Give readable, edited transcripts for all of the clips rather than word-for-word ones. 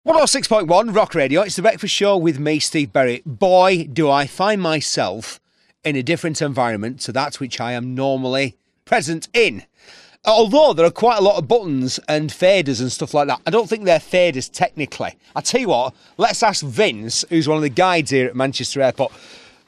106.1 Rock Radio, it's the breakfast show with me, Steve Berry. Boy, do I find myself in a different environment to that which I am normally present in. Although there are quite a lot of buttons and faders and stuff like that, I don't think they're faders technically. I tell you what, let's ask Vince, who's one of the guides here at Manchester Airport.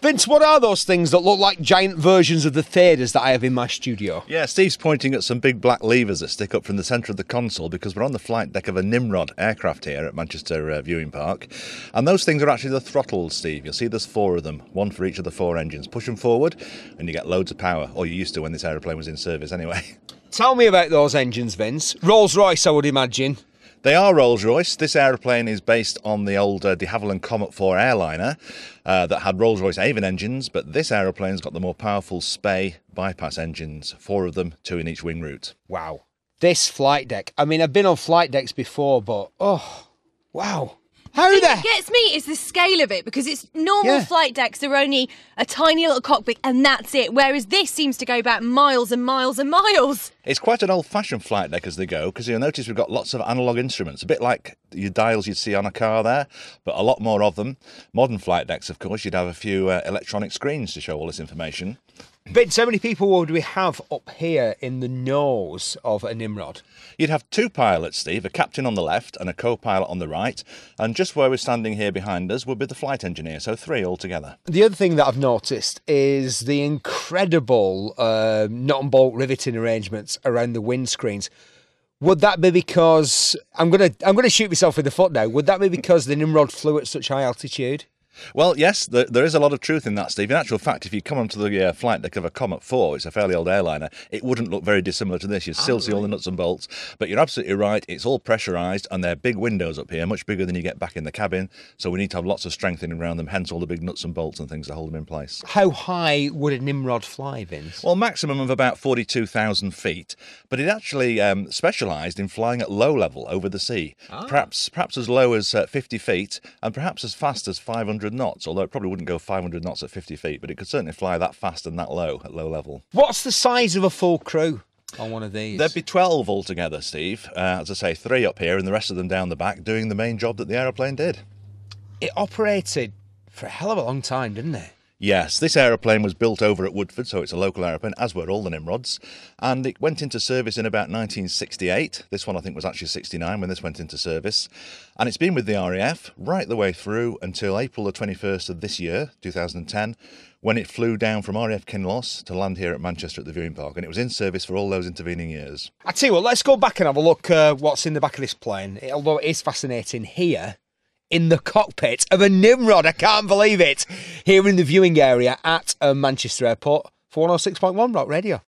Vince, what are those things that look like giant versions of the faders that I have in my studio? Yeah, Steve's pointing at some big black levers that stick up from the centre of the console because we're on the flight deck of a Nimrod aircraft here at Manchester Viewing Park. And those things are actually the throttles, Steve. You'll see there's 4 of them, one for each of the 4 engines. Push them forward and you get loads of power, or you used to when this aeroplane was in service anyway. Tell me about those engines, Vince. Rolls-Royce, I would imagine. They are Rolls-Royce. This aeroplane is based on the old de Havilland Comet 4 airliner that had Rolls-Royce Avon engines, but this aeroplane's got the more powerful Spey bypass engines, 4 of them, 2 in each wing route. Wow. This flight deck. I mean, I've been on flight decks before, but, oh, wow. How The thing that gets me is the scale of it, because it's normal flight decks are only a tiny little cockpit and that's it, whereas this seems to go back miles and miles and miles. It's quite an old-fashioned flight deck as they go, because you'll notice we've got lots of analogue instruments, a bit like your dials you'd see on a car there, but a lot more of them. Modern flight decks, of course, you'd have a few electronic screens to show all this information. Vince, how many people would we have up here in the nose of a Nimrod? You'd have 2 pilots, Steve, a captain on the left and a co-pilot on the right, and just where we're standing here behind us would be the flight engineer, so 3 altogether. The other thing that I've noticed is the incredible nut and bolt riveting arrangements around the windscreens. Would that be because, I'm gonna shoot myself in the foot now, would that be because the Nimrod flew at such high altitude? Well, yes, there is a lot of truth in that, Steve. In actual fact, if you come onto the flight deck of a Comet 4, it's a fairly old airliner, it wouldn't look very dissimilar to this. You'd still see all the nuts and bolts. But you're absolutely right, it's all pressurised, and they're big windows up here, much bigger than you get back in the cabin. So we need to have lots of strengthening around them, hence all the big nuts and bolts and things to hold them in place. How high would a Nimrod fly, Vince? Well, maximum of about 42,000 feet. But it actually specialised in flying at low level over the sea. Perhaps as low as 50 feet, and perhaps as fast as 500 knots, although it probably wouldn't go 500 knots at 50 feet, but it could certainly fly that fast and that low at low level. What's the size of a full crew on one of these? There'd be 12 altogether, Steve. As I say, 3 up here and the rest of them down the back doing the main job that the aeroplane did. It operated for a hell of a long time, didn't it? Yes, this aeroplane was built over at Woodford, so it's a local aeroplane, as were all the Nimrods, and it went into service in about 1968. This one, I think, was actually 69 when this went into service, and it's been with the RAF right the way through until April the 21st of this year, 2010, when it flew down from RAF Kinloss to land here at Manchester at the Viewing Park, and it was in service for all those intervening years. I tell you what, let's go back and have a look what's in the back of this plane, although it is fascinating here. In the cockpit of a Nimrod, I can't believe it, here in the viewing area at Manchester Airport for 106.1 Rock Radio.